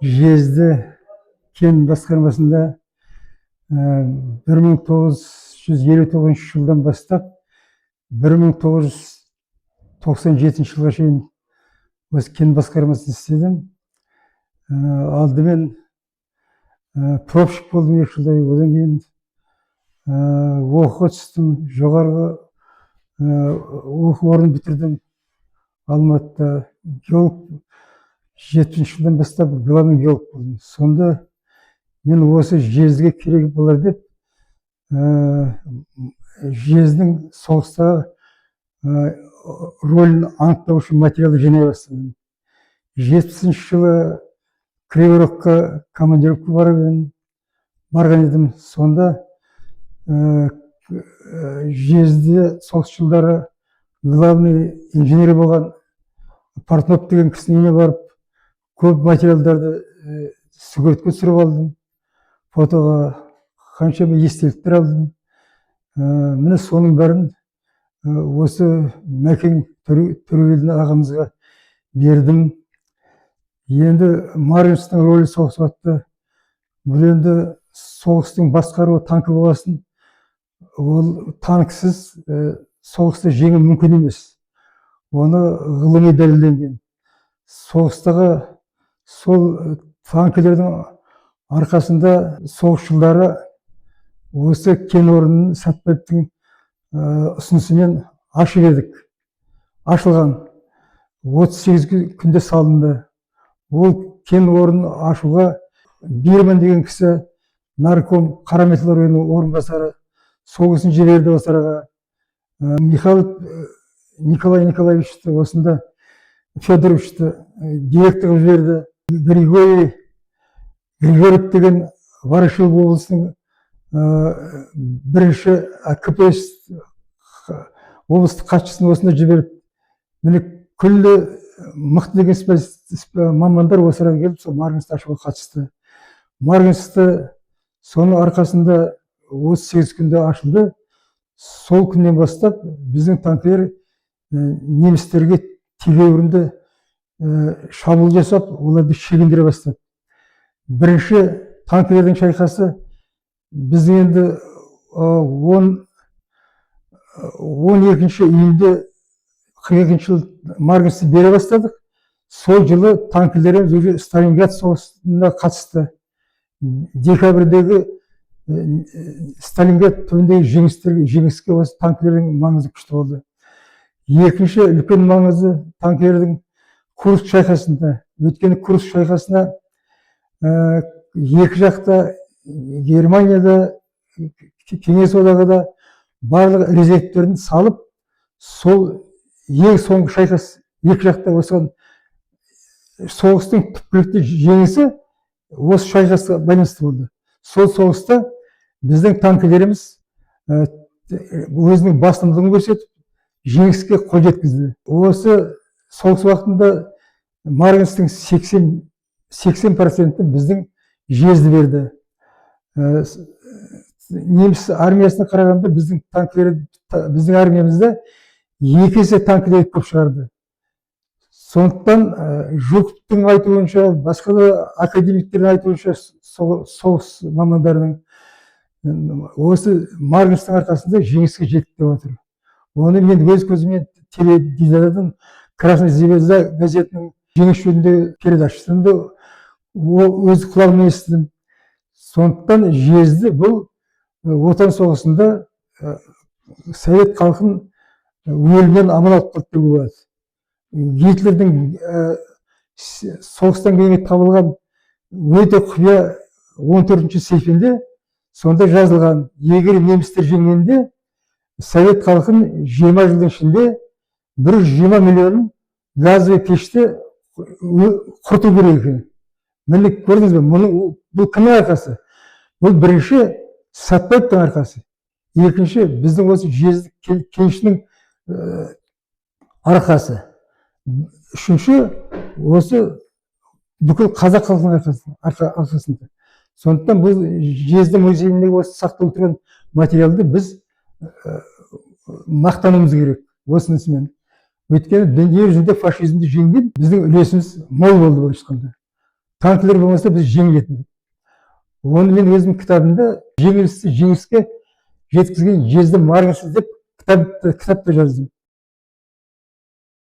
Жезді кен басқармасында 1959 жылдан бастап 1997 жылға шейін осы кен басқармасында істедім. Алдымен пропшик болдым 2 жылдай, одан кейін оқуға түстім, жоғарғы оқу орнын бітірдім. Алматыда геолог 70 жылдан бастап главный геолог болдым. Сонда мен осы жезге керек болар деп жездің соғыстағы рөлін анықтау үшін материалды жинай бастадым. 70 жылы Криворогқа командировка барған едім. Сонда жезде соғыс жылдары главный инженер болған Портнов деген кісінің үйіне барып, көп материалдарды суретке түсіріп алдым. Фотоға қаншама естеліктер алдым. Міне соның бәрін осы Мәкең Төрегелді ағамызға бердім. Енді Марганецтің рөлі соғыс уақытта, бұл енді соғыстың басқаруы танкі болғасын, ол танксіз соғысты жеңу мүмкін емес. Оны ғылыми дәлелденген. Соғыстағы сол танкілердің арқасында соғыс жылдары осы кен орнын Сәтбаевтың ұсынысымен ашып едік. Ашылған 38 күнде салынды. Ол кен орнын ашуға Бирман деген кісі, нарком қара металлургияның орынбасары, соғысын жіберді осы араға. Михайлов Николай Николаевичті, осында Федоровичті директор жіберді. Григорьев деген Ворошилов облысының бірінші КПС облыстық хатшысын осында жіберді. Міне күллі мықты деген мамандар осы араға келіп, сол Марганецті ашуға қатысты. Марганецті соның арқасында 38 күнде ашылды. Сол күннен бастап біздің танкілер немістерге тегеурінді шабуыл жасап, оларды шегіндіре бастады. Бірінші танкілердің шайқасы біздің енді 12 июньде 42 жыл Марганецті бере бастадық. Сол жылы танкілеріміз Сталинград соғысына қатысты. Декабрьдегі Сталинград түбіндегі жеңіске осы танкілердің маңызы күшті болды. Екінші үлкен маңызы танкілердің Курск шайқасында. Өйткені Курск шайқасына екі жақта, Германияда, Кеңес одағында барлық резервтерін салып, сол ең соңғы шайқас екі жақта осыған соғыстың түпкілікті жеңісі осы шайқасқа байланысты болды. Сол соғыста біздің танкілеріміз өзінің басымдылығын көрсетіп, жеңіске қол жеткізді. Осы соғыс уақытында Марганецтің 80% біздің жезді берді. Неміс армиясына қарағанда біздің армиямызда 2 есе танкілер көп шығарды. Сондықтан Жуковтың айтуынша, басқа да академиктердің айтуынша, соғыс мамандарының осы Марганецтің арқасында жеңіске жеттік деп отыр. Оны мен өз көзіммен теледидардан Красная Звезда газетінің жеңіс жөнінде передачасында өз құлағыммен естідім. Сондықтан жезді бұл отан соғысында совет халқын өлімнен аман алып қалды деуге болады. Гитлердің соғыстан кейін табылған өте құпия 14-ші сейфінде сонда жазылған: егер немістер жеңгенде совет халқын 20 жылдың ішінде 120 миллионын газовый пеште құрту керек екен. Міне көрдіңіз бе, бұл кімнің арқасы? Бұл бірінші Сәтбаевтың арқасы. Екінші біздің осы жезді кенішінің арқасы. Үшінші осы бүкіл қазақ халқының арқасында. Сондықтан бұл жезді музейіндегі осы сақталып тұрған материалды біз мақтануымыз керек осынысымен. Өйткені дүние жүзінде фашизмді жеңген біздің үлесіміз мол болды былайша айтқанда. танкілер болмаса біз жеңілетін. Оны мен өзім кітабымда жеңілісті жеңіске жеткізген жезді марғасыз деп кітапта жаздым.